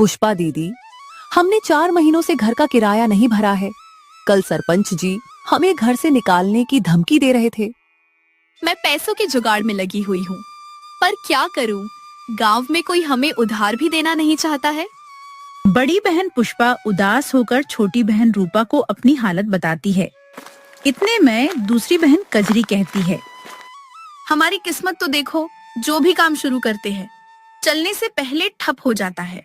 पुष्पा दीदी, हमने 4 महीनों से घर का किराया नहीं भरा है। कल सरपंच जी हमें घर से निकालने की धमकी दे रहे थे। मैं पैसों के जुगाड़ में लगी हुई हूँ, पर क्या करूँ, गांव में कोई हमें उधार भी देना नहीं चाहता है। बड़ी बहन पुष्पा उदास होकर छोटी बहन रूपा को अपनी हालत बताती है। इतने में दूसरी बहन कजरी कहती है, हमारी किस्मत तो देखो, जो भी काम शुरू करते हैं चलने से पहले ठप हो जाता है।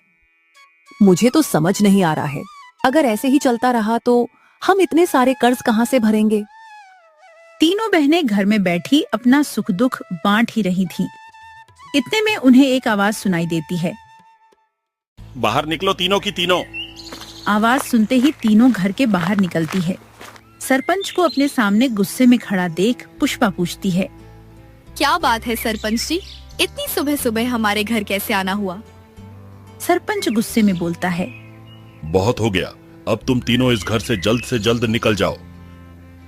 मुझे तो समझ नहीं आ रहा है, अगर ऐसे ही चलता रहा तो हम इतने सारे कर्ज कहाँ से भरेंगे। तीनों बहनें घर में बैठी अपना सुख दुख बांट ही रही थीं। इतने में उन्हें एक आवाज सुनाई देती है, बाहर निकलो तीनों की तीनों। आवाज सुनते ही तीनों घर के बाहर निकलती है। सरपंच को अपने सामने गुस्से में खड़ा देख पुष्पा पूछती है, क्या बात है सरपंच जी, इतनी सुबह सुबह हमारे घर कैसे आना हुआ। सरपंच गुस्से में बोलता है, बहुत हो गया, अब तुम तीनों इस घर से जल्द निकल जाओ।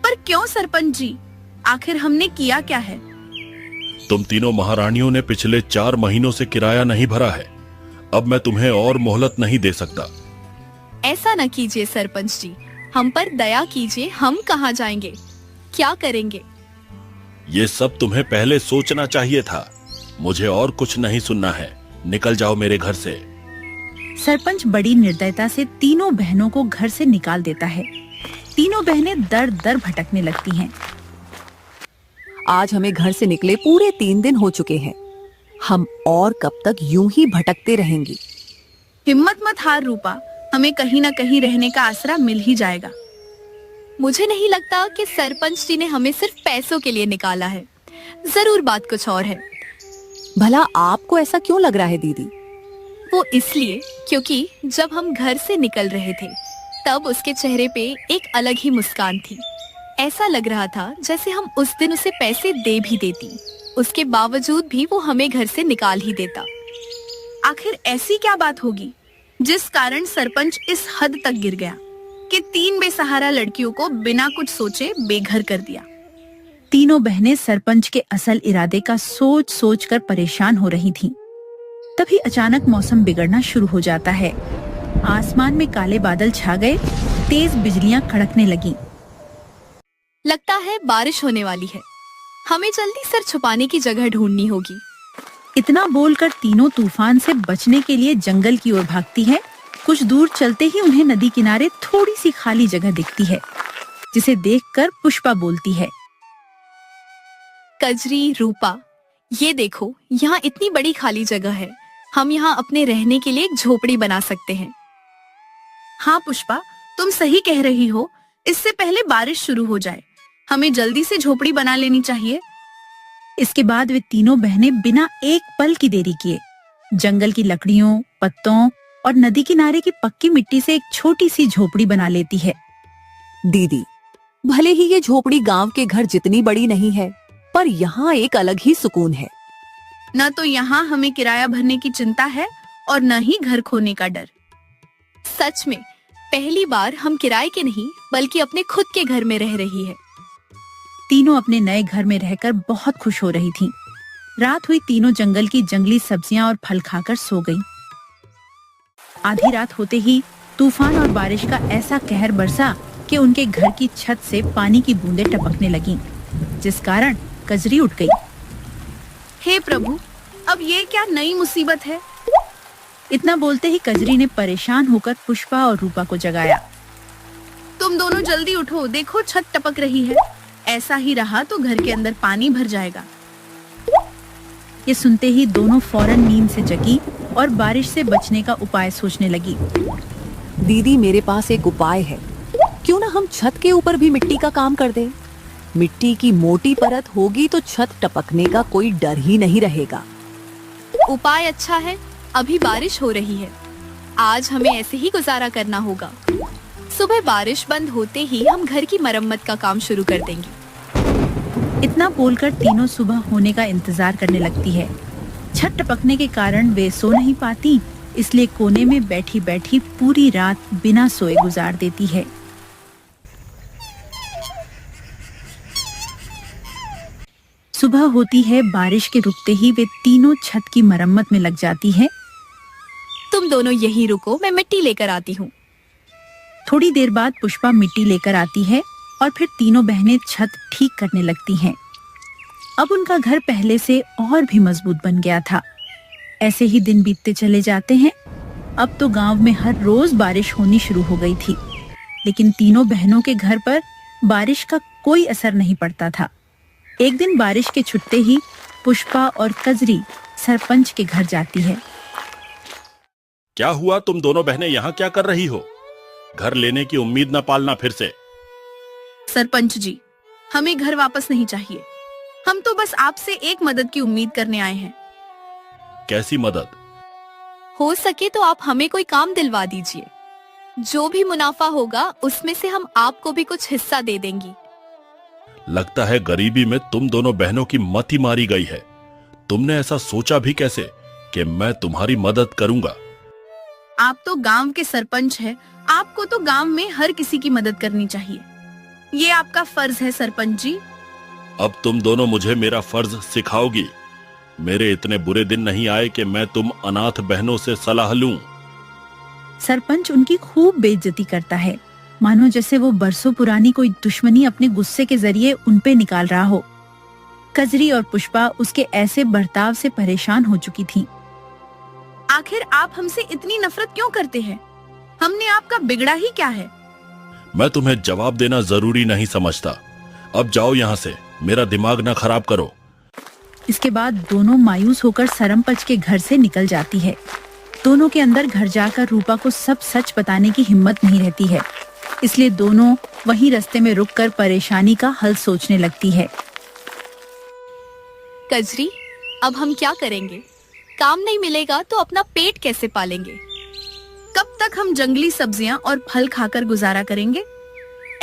पर क्यों सरपंच जी, आखिर हमने किया क्या है। तुम तीनों महारानियों ने पिछले 4 महीनों से किराया नहीं भरा है। अब मैं तुम्हें और मोहलत नहीं दे सकता। ऐसा न कीजिए सरपंच जी, हम पर दया कीजिए, हम कहाँ जाएंगे, क्या करेंगे। ये सब तुम्हें पहले सोचना चाहिए था। मुझे और कुछ नहीं सुनना है, निकल जाओ मेरे घर से। सरपंच बड़ी निर्दयता से तीनों बहनों को घर से निकाल देता है। तीनों बहनें दर दर भटकने लगती हैं। आज हमें घर से निकले पूरे 3 दिन हो चुके हैं। हम और कब तक यूं ही भटकते रहेंगे। हिम्मत मत हार रूपा, हमें कहीं न कहीं रहने का आसरा मिल ही जाएगा। मुझे नहीं लगता कि सरपंच जी ने हमें सिर्फ पैसों के लिए निकाला है, जरूर बात कुछ और है। भला आपको ऐसा क्यों लग रहा है दीदी। वो इसलिए क्योंकि जब हम घर से निकल रहे थे तब उसके चेहरे पे एक अलग ही मुस्कान थी। ऐसा लग रहा था जैसे हम उस दिन उसे पैसे दे भी देती, उसके बावजूद भी वो हमें घर से निकाल ही देता। आखिर ऐसी क्या बात होगी जिस कारण सरपंच इस हद तक गिर गया कि 3 बेसहारा लड़कियों को बिना कुछ सोचे बेघर कर दिया। तीनों बहनें सरपंच के असल इरादे का सोच सोच कर परेशान हो रही थीं। तभी अचानक मौसम बिगड़ना शुरू हो जाता है। आसमान में काले बादल छा गए, तेज बिजलियां कड़कने लगीं। लगता है बारिश होने वाली है, हमें जल्दी सर छुपाने की जगह ढूंढनी होगी। इतना बोलकर तीनों तूफान से बचने के लिए जंगल की ओर भागती है। कुछ दूर चलते ही उन्हें नदी किनारे थोड़ी सी खाली जगह दिखती है, जिसे देखकर पुष्पा बोलती है, कजरी, रूपा, ये देखो, यहाँ इतनी बड़ी खाली जगह है, हम यहाँ अपने रहने के लिए एक झोपड़ी बना सकते हैं। हाँ पुष्पा, तुम सही कह रही हो, इससे पहले बारिश शुरू हो जाए हमें जल्दी से झोपड़ी बना लेनी चाहिए। इसके बाद वे तीनों बहनें बिना एक पल की देरी किए जंगल की लकड़ियों, पत्तों और नदी किनारे की पक्की मिट्टी से एक छोटी सी झोपड़ी बना लेती है। दीदी, भले ही ये झोपड़ी गांव के घर जितनी बड़ी नहीं है, पर यहाँ एक अलग ही सुकून है। न तो यहाँ हमें किराया भरने की चिंता है और न ही घर खोने का डर। सच में पहली बार हम किराए के नहीं बल्कि अपने खुद के घर में रह रही है। तीनों अपने नए घर में रहकर बहुत खुश हो रही थीं। रात हुई, तीनों जंगल की जंगली सब्जियां और फल खाकर सो गईं। आधी रात होते ही तूफान और बारिश का ऐसा कहर बरसा कि उनके घर की छत से पानी की बूंदें टपकने लगीं, जिस कारण कजरी उठ गई। हे प्रभु, अब ये क्या नई मुसीबत है। इतना बोलते ही कजरी ने परेशान होकर पुष्पा और रूपा को जगाया। तुम दोनों जल्दी उठो, देखो छत टपक रही है, ऐसा ही रहा तो घर के अंदर पानी भर जाएगा। ये सुनते ही दोनों फौरन नींद से जगी और बारिश से बचने का उपाय सोचने लगी। दीदी, मेरे पास एक उपाय है, क्यों ना हम छत के ऊपर भी मिट्टी का काम कर दें। मिट्टी की मोटी परत होगी तो छत टपकने का कोई डर ही नहीं रहेगा। उपाय अच्छा है, अभी बारिश हो रही है, आज हमें ऐसे ही गुजारा करना होगा। सुबह बारिश बंद होते ही हम घर की मरम्मत का काम शुरू कर देंगे। इतना बोलकर तीनों सुबह होने का इंतजार करने लगती है। छत टपकने के कारण वे सो नहीं पाती, इसलिए कोने में बैठी बैठी पूरी रात बिना सोए गुजार देती है। सुबह होती है, बारिश के रुकते ही वे तीनों छत की मरम्मत में लग जाती है। तुम दोनों यहीं रुको, मैं मिट्टी लेकर आती हूँ। थोड़ी देर बाद पुष्पा मिट्टी लेकर आती है और फिर तीनों बहनें छत ठीक करने लगती हैं। अब उनका घर पहले से और भी मजबूत बन गया था। ऐसे ही दिन बीतते चले जाते हैं। अब तो गांव में हर रोज बारिश होनी शुरू हो गई थी, लेकिन तीनों बहनों के घर पर बारिश का कोई असर नहीं पड़ता था। एक दिन बारिश के छुट्टे ही पुष्पा और कजरी सरपंच के घर जाती है। क्या हुआ, तुम दोनों बहनें यहाँ क्या कर रही हो? घर लेने की उम्मीद न पालना फिर से। सरपंच जी, हमें घर वापस नहीं चाहिए। हम तो बस आपसे एक मदद की उम्मीद करने आए हैं। कैसी मदद? हो सके तो आप हमें कोई काम दिलवा दीजिए। जो भी मुनाफा होगा उसमें से हम आपको भी कुछ हिस्सा दे देंगी। लगता है गरीबी में तुम दोनों बहनों की मत ही मारी गई है। तुमने ऐसा सोचा भी कैसे कि मैं तुम्हारी मदद करूंगा? आप तो गांव के सरपंच हैं, आपको तो गांव में हर किसी की मदद करनी चाहिए। ये आपका फर्ज है सरपंच जी। अब तुम दोनों मुझे मेरा फर्ज सिखाओगी। मेरे इतने बुरे दिन नहीं आए कि मैं तुम अनाथ बहनों से सलाह लूं। सरपंच उनकी खूब बेइज्जती करता है, मानो जैसे वो बरसों पुरानी कोई दुश्मनी अपने गुस्से के जरिए उनपे निकाल रहा हो। कजरी और पुष्पा उसके ऐसे बर्ताव से परेशान हो चुकी थीं। आखिर आप हमसे इतनी नफरत क्यों करते हैं? हमने आपका बिगड़ा ही क्या है? मैं तुम्हें जवाब देना जरूरी नहीं समझता। अब जाओ यहाँ से, मेरा दिमाग ना खराब करो। इसके बाद दोनों मायूस होकर सरपंच के घर से निकल जाती है। दोनों के अंदर घर जाकर रूपा को सब सच बताने की हिम्मत नहीं रहती है, इसलिए दोनों वहीं रास्ते में रुककर परेशानी का हल सोचने लगती है। कजरी, अब हम क्या करेंगे? काम नहीं मिलेगा तो अपना पेट कैसे पालेंगे? कब तक हम जंगली सब्जियां और फल खाकर गुजारा करेंगे?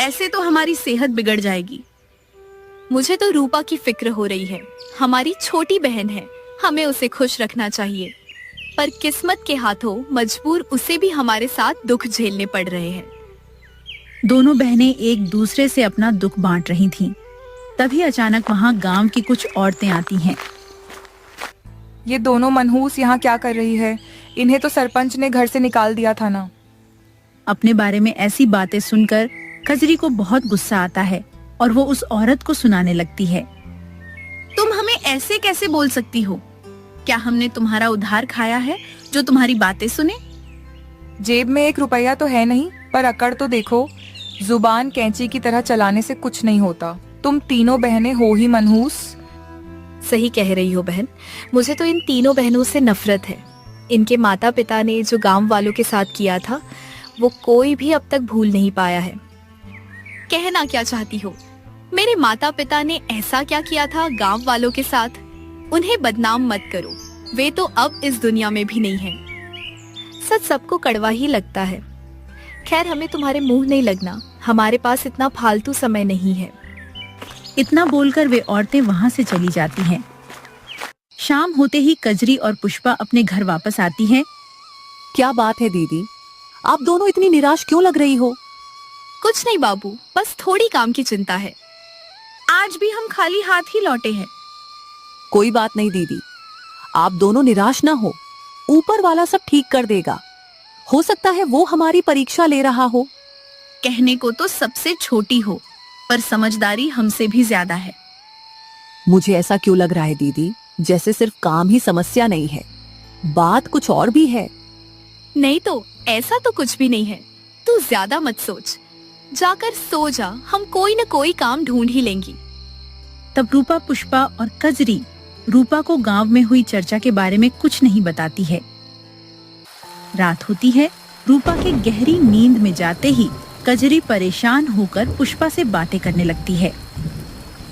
ऐसे तो हमारी सेहत बिगड़ जाएगी। मुझे तो रूपा की फिक्र हो रही है। हमारी छोटी बहन है, हमें उसे खुश रखना चाहिए, पर किस्मत के हाथों मजबूर उसे भी हमारे साथ दुख झेलने पड़ रहे हैं। दोनों बहनें एक दूसरे से अपना दुख बांट रही थीं। तभी अचानक वहां गांव की कुछ औरतें आती हैं। ये दोनों मनहूस यहाँ क्या कर रही है? इन्हें तो सरपंच ने घर से निकाल दिया था ना। अपने बारे में ऐसी बातें सुनकर कजरी को बहुत गुस्सा आता है और वो उस औरत को सुनाने लगती है। तुम हमें ऐसे कैसे बोल सकती हो? क्या हमने तुम्हारा उधार खाया है जो तुम्हारी बातें सुने? जेब में 1 रुपया तो है नहीं, पर अकड़ तो देखो। जुबान कैंची की तरह चलाने से कुछ नहीं होता। तुम तीनों बहनें हो ही मनहूस। सही कह रही हो बहन, मुझे तो इन तीनों बहनों से नफरत है। इनके माता पिता ने जो गांव वालों के साथ किया था वो कोई भी अब तक भूल नहीं पाया है। कहना क्या चाहती हो? मेरे माता पिता ने ऐसा क्या किया था गांव वालों के साथ? उन्हें बदनाम मत करो, वे तो अब इस दुनिया में भी नहीं हैं। सच सबको कड़वा ही लगता है। खैर, हमें तुम्हारे मुंह नहीं लगना, हमारे पास इतना फालतू समय नहीं है। इतना बोलकर वे औरतें वहां से चली जाती हैं। शाम होते ही कजरी और पुष्पा अपने घर वापस आती हैं। क्या बात है दीदी, आप दोनों इतनी निराश क्यों लग रही हो? कुछ नहीं बाबू, बस थोड़ी काम की चिंता है। आज भी हम खाली हाथ ही लौटे हैं। कोई बात नहीं दीदी, आप दोनों निराश ना हो, ऊपर वाला सब ठीक कर देगा। हो सकता है वो हमारी परीक्षा ले रहा हो। कहने को तो सबसे छोटी हो, पर समझदारी हमसे भी ज्यादा है। मुझे ऐसा क्यों लग रहा है दीदी, जैसे सिर्फ काम ही समस्या नहीं है, बात कुछ और भी है। नहीं तो ऐसा तो कुछ भी नहीं है। तू ज्यादा मत सोच, जाकर सो जा, हम कोई न कोई काम ढूंढ ही लेंगी। तब रूपा, पुष्पा और कजरी रूपा को गांव में हुई चर्चा के बारे में कुछ नहीं बताती है। रात होती है। रूपा के गहरी नींद में जाते ही कजरी परेशान होकर पुष्पा से बातें करने लगती है।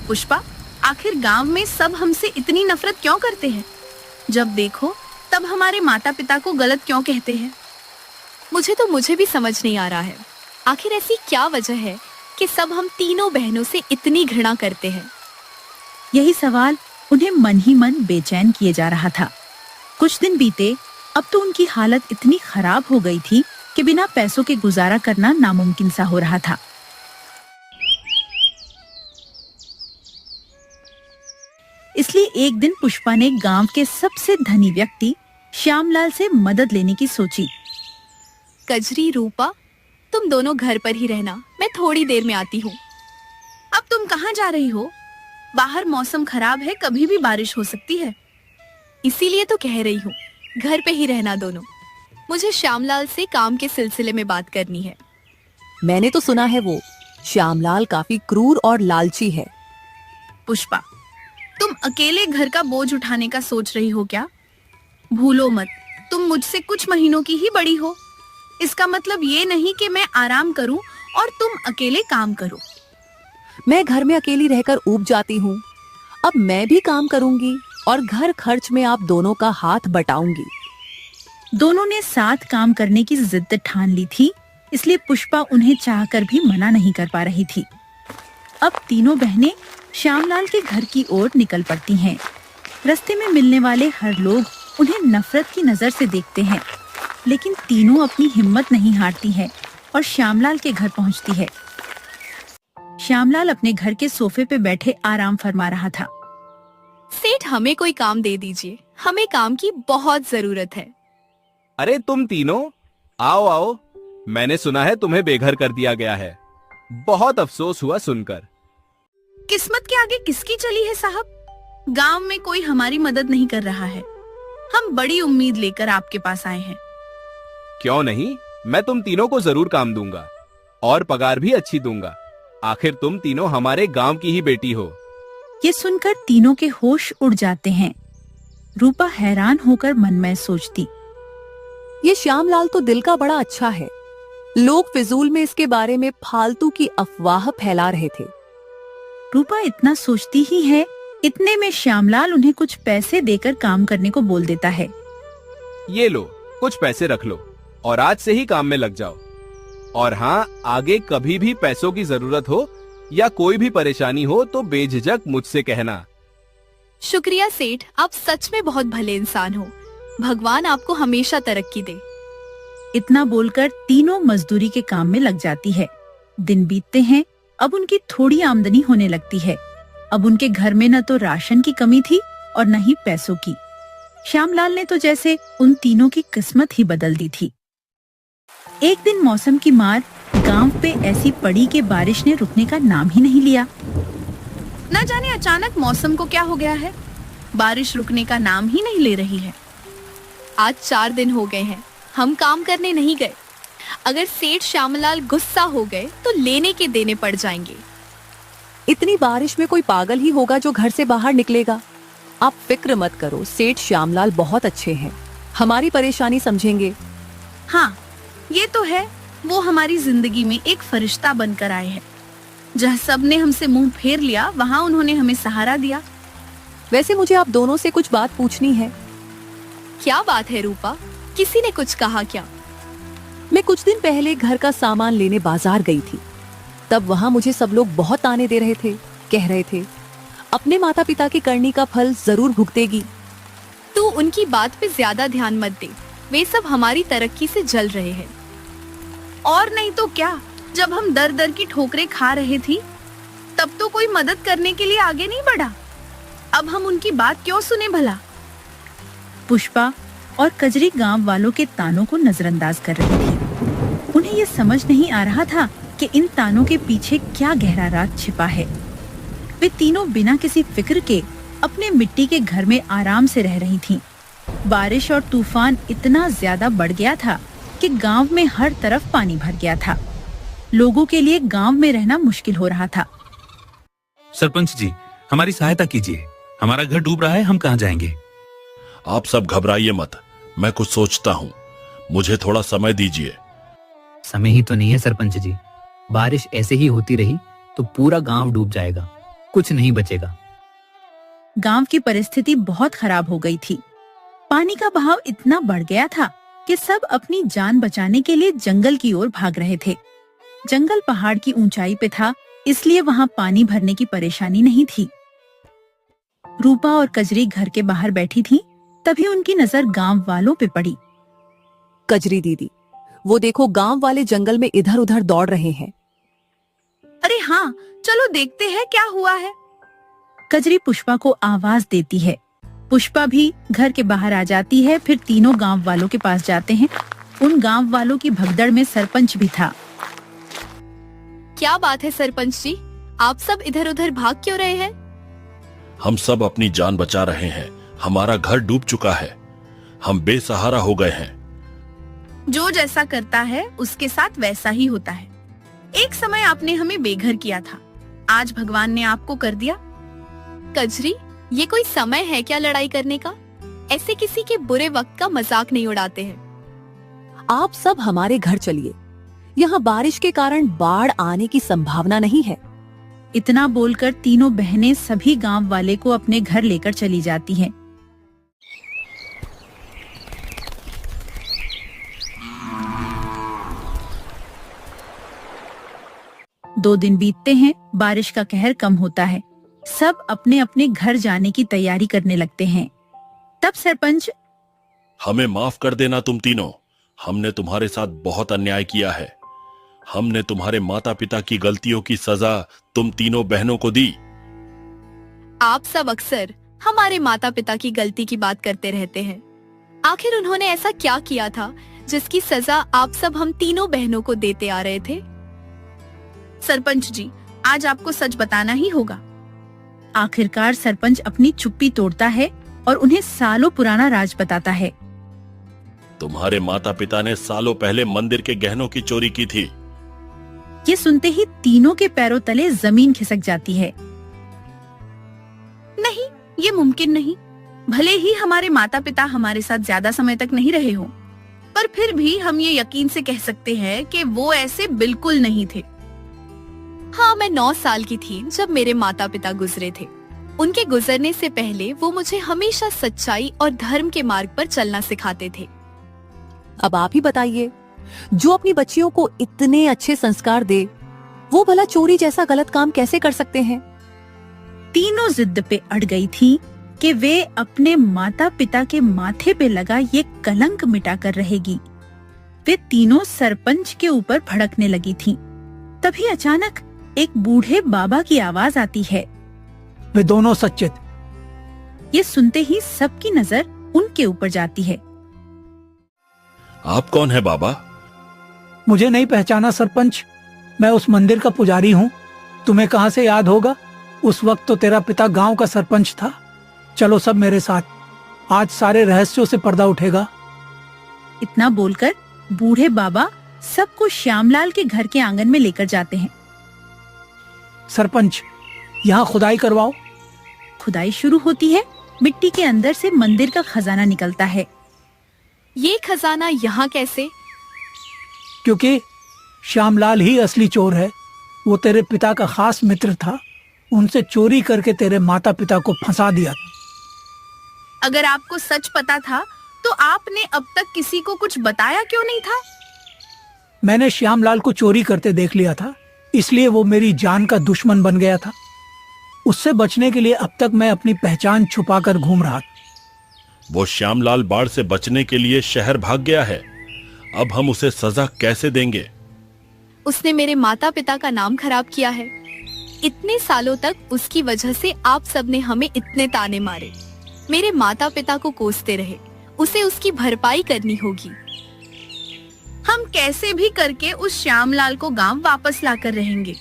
पुष्पा, आखिर गांव में सब हमसे इतनी नफरत क्यों करते हैं? जब देखो तब हमारे माता पिता को गलत क्यों कहते हैं? मुझे भी समझ नहीं आ रहा है। आखिर ऐसी क्या वजह है कि सब हम तीनों बहनों से इतनी घृणा करते हैं? यही सवाल उन्हें मन ही मन बेचैन किए जा रहा था। कुछ दिन बीते, अब तो उनकी हालत इतनी खराब हो गई थी कि बिना पैसों के गुजारा करना नामुमकिन सा हो रहा था। इसलिए एक दिन पुष्पा ने गांव के सबसे धनी व्यक्ति श्यामलाल से मदद लेने की सोची। कजरी, रूपा, तुम दोनों घर पर ही रहना, मैं थोड़ी देर में आती हूँ। अब तुम कहाँ जा रही हो? बाहर मौसम खराब है, कभी भी बारिश हो सकती है। इसीलिए तो कह रही हूँ, घर पे ही रहना दोनों। मुझे श्यामलाल से काम के सिलसिले में बात करनी है। मैंने तो सुना है वो श्यामलाल काफी क्रूर और लालची है। पुष्पा, तुम अकेले घर का बोझ उठाने का सोच रही हो क्या? भूलो मत, तुम मुझसे कुछ महीनों की ही बड़ी हो। इसका मतलब ये नहीं कि मैं आराम करूं और तुम अकेले काम करो। मैं घर में अकेली रहकर ऊब जाती हूँ। अब मैं भी काम करूंगी और घर खर्च में आप दोनों का हाथ बटाऊंगी। दोनों ने साथ काम करने की जिद ठान ली थी, इसलिए पुष्पा उन्हें चाहकर भी मना नहीं कर पा रही थी। अब तीनों बहनें श्यामलाल के घर की ओर निकल पड़ती हैं। रास्ते में मिलने वाले हर लोग उन्हें नफरत की नजर से देखते हैं, लेकिन तीनों अपनी हिम्मत नहीं हारती हैं और श्यामलाल के घर पहुंचती है। श्यामलाल अपने घर के सोफे पे बैठे आराम फरमा रहा था। सेठ, हमें कोई काम दे दीजिए, हमें काम की बहुत जरूरत है। अरे तुम तीनों, आओ आओ। मैंने सुना है तुम्हें बेघर कर दिया गया है। बहुत अफसोस हुआ सुनकर। किस्मत के आगे किसकी चली है साहब? गांव में कोई हमारी मदद नहीं कर रहा है। हम बड़ी उम्मीद लेकर आपके पास आए हैं। क्यों नहीं, मैं तुम तीनों को जरूर काम दूंगा और पगार भी अच्छी दूंगा। आखिर तुम तीनों हमारे गांव की ही बेटी हो। ये सुनकर तीनों के होश उड़ जाते हैं। रूपा हैरान होकर मन में सोचती, ये श्यामलाल तो दिल का बड़ा अच्छा है। लोग फिजूल में इसके बारे में फालतू की अफवाह फैला रहे थे। रूपा इतना सोचती ही है, इतने में श्यामलाल उन्हें कुछ पैसे देकर काम करने को बोल देता है। ये लो, कुछ पैसे रख लो और आज से ही काम में लग जाओ। और हाँ, आगे कभी भी पैसों की जरूरत हो या कोई भी परेशानी हो तो बेझिझक मुझसे कहना। शुक्रिया सेठ, आप सच में बहुत भले इंसान हो। भगवान आपको हमेशा तरक्की दे। इतना बोलकर तीनों मजदूरी के काम में लग जाती है। दिन बीतते हैं, अब उनकी थोड़ी आमदनी होने लगती है। अब उनके घर में न तो राशन की कमी थी और न ही पैसों की। श्यामलाल ने तो जैसे उन तीनों की किस्मत ही बदल दी थी। एक दिन मौसम की मार गांव पे ऐसी पड़ी कि बारिश ने रुकने का नाम ही नहीं लिया। न जाने अचानक मौसम को क्या हो गया है, बारिश रुकने का नाम ही नहीं ले रही है। आज 4 दिन हो गए हैं, हम काम करने नहीं गए। अगर सेठ श्यामलाल गुस्सा हो गए तो लेने के देने पड़ जाएंगे। इतनी बारिश में कोई पागल ही होगा जो घर से बाहर निकलेगा। आप फिक्र मत करो, सेठ श्यामलाल बहुत अच्छे हैं, हमारी परेशानी समझेंगे। हाँ, ये तो है, वो हमारी जिंदगी में एक फरिश्ता बनकर आए हैं। जहाँ सबने हमसे मुंह फेर लिया, वहाँ उन्होंने हमें सहारा दिया। वैसे मुझे आप दोनों से कुछ बात पूछनी है। क्या बात है रूपा? किसी ने कुछ कहा क्या? मैं कुछ दिन पहले घर का सामान लेने बाजार गई थी। तब वहाँ मुझे सब लोग बहुत ताने दे रहे थे, कह रहे थे अपने माता पिता की करनी का फल जरूर भुगतेगी। तू उनकी बात पे ज्यादा ध्यान मत दे, वे सब हमारी तरक्की से जल रहे हैं। और नहीं तो क्या, जब हम दर दर की ठोकरें खा रहे थी तब तो कोई मदद करने के लिए आगे नहीं बढ़ा। अब हम उनकी बात क्यों सुने भला? पुष्पा और कजरी गांव वालों के तानों को नजरअंदाज कर रही थी। उन्हें ये समझ नहीं आ रहा था कि इन तानों के पीछे क्या गहरा राज छिपा है। वे तीनों बिना किसी फिक्र के अपने मिट्टी के घर में आराम से रह रही थीं। बारिश और तूफान इतना ज्यादा बढ़ गया था कि गांव में हर तरफ पानी भर गया था। लोगों के लिए गांव में रहना मुश्किल हो रहा था। सरपंच जी, हमारी सहायता कीजिए, हमारा घर डूब रहा है, हम कहाँ जाएंगे? आप सब घबराइए मत, मैं कुछ सोचता हूँ, मुझे थोड़ा समय दीजिए। समय ही तो नहीं है सरपंच जी, बारिश ऐसे ही होती रही तो पूरा गांव डूब जाएगा, कुछ नहीं बचेगा। गांव की परिस्थिति बहुत खराब हो गई थी। पानी का बहाव इतना बढ़ गया था कि सब अपनी जान बचाने के लिए जंगल की ओर भाग रहे थे। जंगल पहाड़ की ऊंचाई पे था, इसलिए वहाँ पानी भरने की परेशानी नहीं थी। रूपा और कजरी घर के बाहर बैठी थी, तभी उनकी नजर गांव वालों पे पड़ी। कजरी दीदी, वो देखो गांव वाले जंगल में इधर उधर दौड़ रहे हैं। अरे हाँ, चलो देखते हैं क्या हुआ है। कजरी पुष्पा को आवाज देती है। पुष्पा भी घर के बाहर आ जाती है। फिर तीनों गांव वालों के पास जाते हैं। उन गांव वालों की भगदड़ में सरपंच भी था। क्या बात है सरपंच जी, आप सब इधर उधर भाग क्यों रहे हैं? हम सब अपनी जान बचा रहे हैं। हमारा घर डूब चुका है। हम बेसहारा हो गए हैं। जो जैसा करता है उसके साथ वैसा ही होता है। एक समय आपने हमें बेघर किया था, आज भगवान ने आपको कर दिया। कजरी, ये कोई समय है क्या लड़ाई करने का? ऐसे किसी के बुरे वक्त का मजाक नहीं उड़ाते हैं। आप सब हमारे घर चलिए। यहाँ बारिश के कारण बाढ़ आने की संभावना नहीं है। इतना बोलकर तीनों बहनें सभी गांव वाले को अपने घर लेकर चली जाती हैं। दो दिन बीतते हैं, बारिश का कहर कम होता है। सब अपने अपने घर जाने की तैयारी करने लगते हैं। तब सरपंच, हमें माफ कर देना तुम तीनों। हमने तुम्हारे साथ बहुत अन्याय किया है। हमने तुम्हारे माता पिता की गलतियों की सजा तुम तीनों बहनों को दी। आप सब अक्सर हमारे माता पिता की गलती की बात करते रहते हैं। आखिर उन्होंने ऐसा क्या किया था जिसकी सजा आप सब हम तीनों बहनों को देते आ रहे थे? सरपंच जी, आज आपको सच बताना ही होगा। आखिरकार सरपंच अपनी चुप्पी तोड़ता है और उन्हें सालों पुराना राज बताता है। तुम्हारे माता पिता ने सालों पहले मंदिर के गहनों की चोरी की थी। ये सुनते ही तीनों के पैरों तले जमीन खिसक जाती है। नहीं, ये मुमकिन नहीं। भले ही हमारे माता पिता हमारे साथ ज्यादा समय तक नहीं रहे हों, पर फिर भी हम ये यकीन से कह सकते हैं कि वो ऐसे बिल्कुल नहीं थे। हाँ, मैं 9 साल की थी जब मेरे माता पिता गुजरे थे। उनके गुजरने से पहले वो मुझे हमेशा सच्चाई और धर्म के मार्ग पर चलना सिखाते थे। अब आप ही बताइए, जो अपनी बच्चियों को इतने अच्छे संस्कार दे, वो भला चोरी जैसा गलत काम कैसे कर सकते हैं? तीनों जिद पे अड़ गई थी कि वे अपने माता पिता के माथे पे लगा ये कलंक मिटा कर रहेगी। वे तीनों सरपंच के ऊपर भड़कने लगी थीं। तभी अचानक एक बूढ़े बाबा की आवाज आती है। वे दोनों सच्चे थे। ये सुनते ही सबकी नजर उनके ऊपर जाती है। आप कौन है बाबा? मुझे नहीं पहचाना सरपंच? मैं उस मंदिर का पुजारी हूँ। तुम्हें कहाँ से याद होगा? उस वक्त तो तेरा पिता गांव का सरपंच था। चलो सब मेरे साथ, आज सारे रहस्यों से पर्दा उठेगा। इतना बोलकर बूढ़े बाबा सबको श्यामलाल के घर के आंगन में लेकर जाते हैं। सरपंच, यहाँ खुदाई करवाओ। खुदाई शुरू होती है। मिट्टी के अंदर से मंदिर का खजाना निकलता है। ये खजाना यहाँ कैसे? क्योंकि श्यामलाल ही असली चोर है। वो तेरे पिता का खास मित्र था। उनसे चोरी करके तेरे माता पिता को फंसा दिया था। अगर आपको सच पता था तो आपने अब तक किसी को कुछ बताया क्यों नहीं था? मैंने श्यामलाल को चोरी करते देख लिया था, इसलिए वो मेरी जान का दुश्मन बन गया था। उससे बचने के लिए अब तक मैं अपनी पहचान छुपाकर घूम रहा था। वो श्यामलाल बाढ़ से बचने के लिए शहर भाग गया है। अब हम उसे सजा कैसे देंगे? उसने मेरे माता पिता का नाम खराब किया है। इतने सालों तक उसकी वजह से आप सबने हमें इतने ताने मारे। मेरे माता पिता को कोसते रहे। उसे उसकी भरपाई करनी होगी। हम कैसे भी करके उस श्यामलाल को गांव वापस लाकर रहेंगे।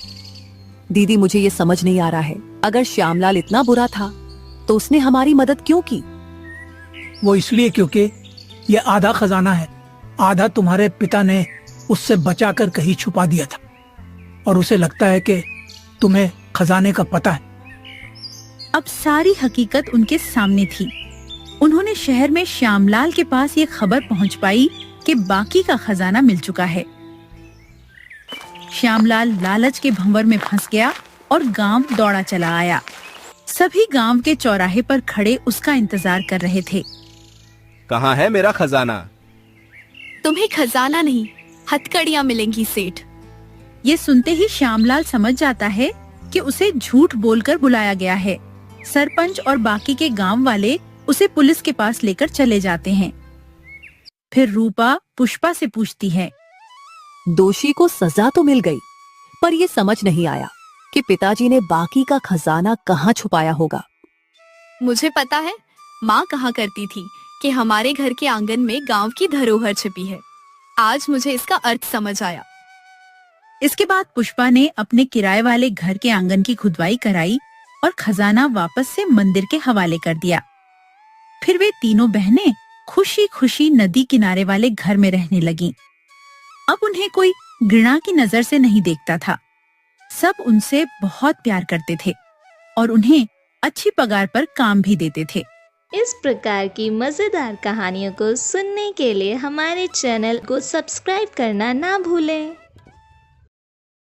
दीदी, मुझे ये समझ नहीं आ रहा है, अगर श्यामलाल इतना बुरा था तो उसने हमारी मदद क्यों की? वो इसलिए क्योंकि ये आधा खजाना है, आधा तुम्हारे पिता ने उससे बचाकर कहीं छुपा दिया था और उसे लगता है कि तुम्हें खजाने का पता है। अब सारी हकीकत उनके सामने थी। उन्होंने शहर में श्यामलाल के पास ये खबर पहुंच पाई कि बाकी का खजाना मिल चुका है। श्यामलाल लालच के भंवर में फंस गया और गांव दौड़ा चला आया। सभी गांव के चौराहे पर खड़े उसका इंतजार कर रहे थे। कहाँ है मेरा खजाना? तुम्हें खजाना नहीं, हथकड़ियां मिलेंगी सेठ। ये सुनते ही श्यामलाल समझ जाता है कि उसे झूठ बोलकर बुलाया गया है। सरपंच और बाकी के गांव वाले उसे पुलिस के पास लेकर चले जाते हैं। फिर रूपा पुष्पा से पूछती है, दोषी को सजा तो मिल गई, पर ये समझ नहीं आया कि पिताजी ने बाकी का खजाना कहाँ छुपाया होगा। मुझे पता है, माँ कहा करती थी कि हमारे घर के आंगन में गांव की धरोहर छिपी है। आज मुझे इसका अर्थ समझ आया। इसके बाद पुष्पा ने अपने किराए वाले घर के आंगन की खुदवाई कराई और खजाना वापस से मंदिर के हवाले कर दिया। फिर वे तीनों बहनें खुशी खुशी नदी किनारे वाले घर में रहने लगीं। अब उन्हें कोई घृणा की नजर से नहीं देखता था। सब उनसे बहुत प्यार करते थे और उन्हें अच्छी पगार पर काम भी देते थे। इस प्रकार की मजेदार कहानियों को सुनने के लिए हमारे चैनल को सब्सक्राइब करना ना भूलें।